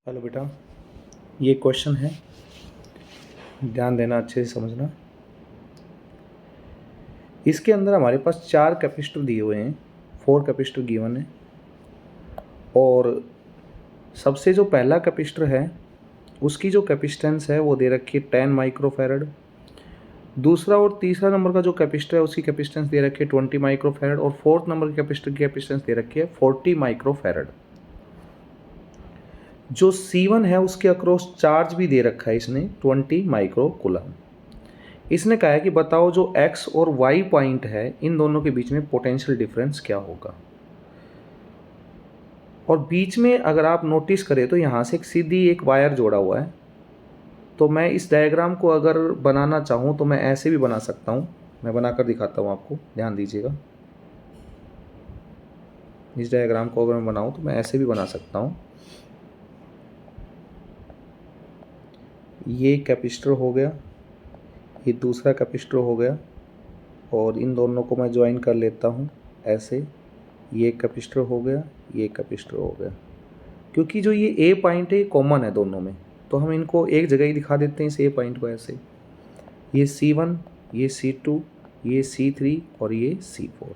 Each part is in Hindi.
हेलो बेटा, ये क्वेश्चन है, ध्यान देना, अच्छे से समझना। इसके अंदर हमारे पास 4 कैपेसिटर दिए हुए हैं, 4 कैपेसिटर गिवन है। और सबसे जो पहला कैपेसिटर है उसकी जो कैपेसिटेंस है वो दे रखी है 10 माइक्रोफैरड। दूसरा और तीसरा नंबर का जो कैपेसिटर है उसकी कैपेसिटेंस दे रखी है 20 माइक्रोफैरड। और फोर्थ नंबर के कैपेसिटर की कैपेसिटेंस दे रखी है 40 माइक्रोफैरड। जो C1 है उसके अक्रॉस चार्ज भी दे रखा है इसने 20 माइक्रो कूलम। इसने कहा है कि बताओ जो X और Y पॉइंट है इन दोनों के बीच में पोटेंशियल डिफरेंस क्या होगा। और बीच में अगर आप नोटिस करें तो यहाँ से एक सीधी एक वायर जोड़ा हुआ है। तो मैं इस डायग्राम को अगर बनाना चाहूँ तो मैं ऐसे भी बना सकता हूँ। मैं बनाकर दिखाता हूँ आपको, ध्यान दीजिएगा। इस डायग्राम को अगर मैं बनाऊँ तो मैं ऐसे भी बना सकता हूँ। ये कैपेसिटर हो गया, ये दूसरा कैपेसिटर हो गया, और इन दोनों को मैं ज्वाइन कर लेता हूँ ऐसे। ये कैपेसिटर हो गया, ये कैपेसिटर हो गया। क्योंकि जो ये ए पॉइंट है ये कॉमन है दोनों में, तो हम इनको एक जगह ही दिखा देते हैं इस ए पॉइंट को ऐसे। ये C1, ये C2, ये C3 और ये C4।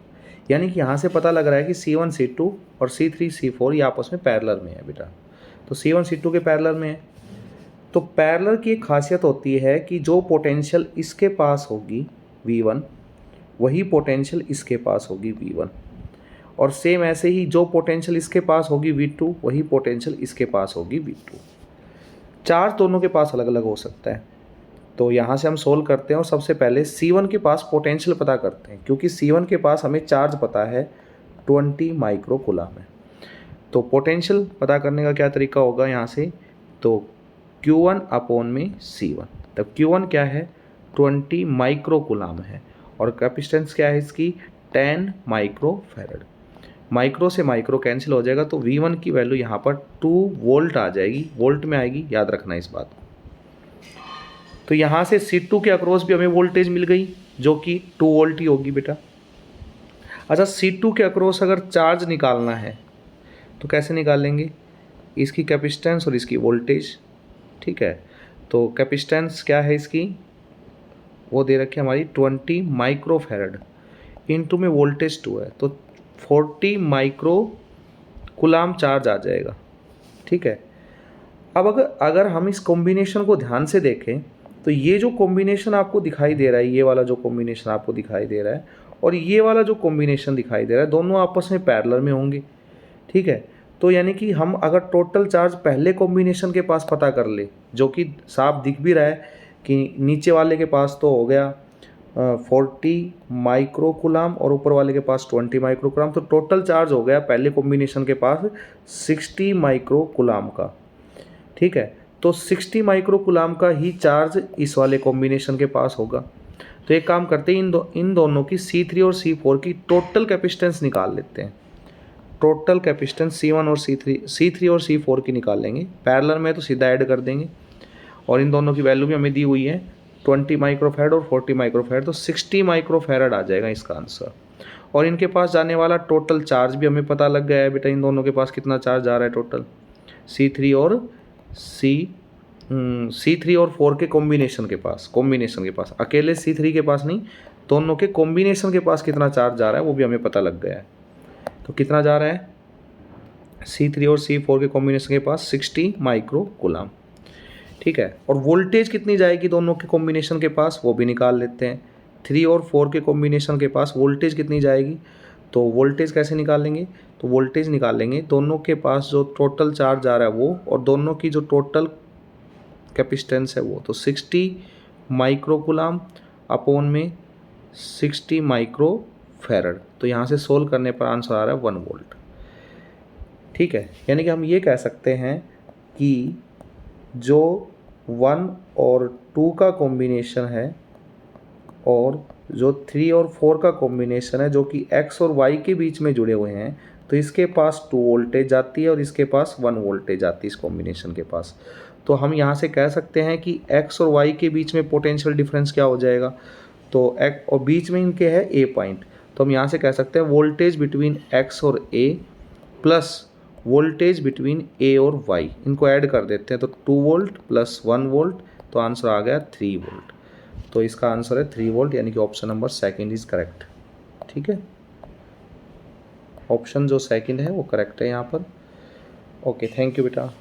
यानी कि यहाँ से पता लग रहा है कि C1 C2 और C3 C4 ये आपस में पैरेलल में है बेटा। तो C1 C2 के पैरेलल में है। तो पैरेलल की एक खासियत होती है कि जो पोटेंशियल इसके पास होगी V1 वही पोटेंशियल इसके पास होगी V1। और सेम ऐसे ही जो पोटेंशियल इसके पास होगी V2 वही पोटेंशियल इसके पास होगी V2। चार्ज दोनों के पास अलग अलग हो सकता है। तो यहाँ से हम सोल्व करते हैं और सबसे पहले C1 के पास पोटेंशियल पता करते हैं, क्योंकि C1 के पास हमें चार्ज पता है 20 माइक्रो कूलम है। तो पोटेंशियल पता करने का क्या तरीका होगा यहाँ से, तो Q1 अपॉन में C1। तब Q1 क्या है, 20 माइक्रो कूलम है, और कैपेसिटेंस क्या है इसकी 10 माइक्रोफैरड। माइक्रो से माइक्रो कैंसिल हो जाएगा, तो V1 की वैल्यू यहाँ पर 2 वोल्ट आ जाएगी, वोल्ट में आएगी, याद रखना इस बात को। तो यहाँ से C2 के अक्रॉस भी हमें वोल्टेज मिल गई जो कि 2 वोल्ट ही होगी बेटा। अच्छा, C2 के अक्रॉस अगर चार्ज निकालना है तो कैसे निकालेंगे, इसकी कैपेसिटेंस और इसकी वोल्टेज। ठीक है, तो कैपेसिटेंस क्या है इसकी, वो दे रखी है हमारी 20 माइक्रोफैरड, इनटू में वोल्टेज 2 है, तो 40 माइक्रो कूलम चार्ज आ जाएगा। ठीक है, अब अगर हम इस कॉम्बिनेशन को ध्यान से देखें तो ये जो कॉम्बिनेशन आपको दिखाई दे रहा है, ये वाला जो कॉम्बिनेशन आपको दिखाई दे रहा है और ये वाला जो कॉम्बिनेशन दिखाई दे रहा है, दोनों आपस में पैरेलल में होंगे। ठीक है, तो यानी कि हम अगर टोटल चार्ज पहले कॉम्बिनेशन के पास पता कर ले, जो कि साफ दिख भी रहा है कि नीचे वाले के पास तो हो गया 40 माइक्रो कूलम और ऊपर वाले के पास 20 माइक्रो कूलम, तो टोटल चार्ज हो गया पहले कॉम्बिनेशन के पास 60 माइक्रो कूलम का। ठीक है, तो 60 माइक्रो कूलम का ही चार्ज इस वाले कॉम्बिनेशन के पास होगा। तो एक काम करते हैं, इन दोनों की C3 और C4 की टोटल कैपेसिटेंस निकाल लेते हैं। टोटल कैपेसिटेंस C1 और C3 और C4 की निकाल लेंगे। पैरेलल में तो सीधा ऐड कर देंगे, और इन दोनों की वैल्यू भी हमें दी हुई है 20 माइक्रोफैरड और 40 माइक्रोफैरड, तो 60 माइक्रोफैरड आ जाएगा इसका आंसर। और इनके पास जाने वाला टोटल चार्ज भी हमें पता लग गया है बेटा, इन दोनों के पास कितना चार्ज आ रहा है टोटल, C3 और C3 और 4 के कॉम्बिनेशन के पास अकेले C3 के पास नहीं, दोनों के कॉम्बिनेशन के पास कितना चार्ज जा रहा है वो भी हमें पता लग गया है। तो कितना जा रहा है, C3 और C4 के कॉम्बिनेशन के पास 60 माइक्रो कूलम। ठीक है, और वोल्टेज कितनी जाएगी दोनों के कॉम्बिनेशन के पास वो भी निकाल लेते हैं। 3 और 4 के कॉम्बिनेशन के पास वोल्टेज कितनी जाएगी, तो वोल्टेज कैसे निकालेंगे, तो वोल्टेज निकालेंगे दोनों के पास जो टोटल चार्ज आ रहा है वो, और दोनों की जो टोटल कैपेसिटेंस है वो, तो 60 माइक्रो कूलम अपॉन में 60 माइक्रो फैरड। तो यहाँ से सोल्व करने पर आंसर आ रहा है 1 वोल्ट। ठीक है, यानी कि हम ये कह सकते हैं कि जो 1 और 2 का कॉम्बिनेशन है और जो 3 और 4 का कॉम्बिनेशन है, जो कि X और Y के बीच में जुड़े हुए हैं, तो इसके पास 2 वोल्टेज आती है और इसके पास 1 वोल्टेज आती है इस कॉम्बिनेशन के पास। तो हम यहाँ से कह सकते हैं कि X और Y के बीच में पोटेंशियल डिफरेंस क्या हो जाएगा, तो X और बीच में इनके है A पॉइंट, तो हम यहाँ से कह सकते हैं वोल्टेज बिटवीन X और A प्लस वोल्टेज बिटवीन ए और वाई, इनको ऐड कर देते हैं तो 2 वोल्ट प्लस 1 वोल्ट, तो आंसर आ गया 3 वोल्ट। तो इसका आंसर है 3 वोल्ट, यानी कि option number second is correct. ठीक है, ऑप्शन जो सेकंड है वो करेक्ट है यहाँ पर। ओके, थैंक यू बेटा।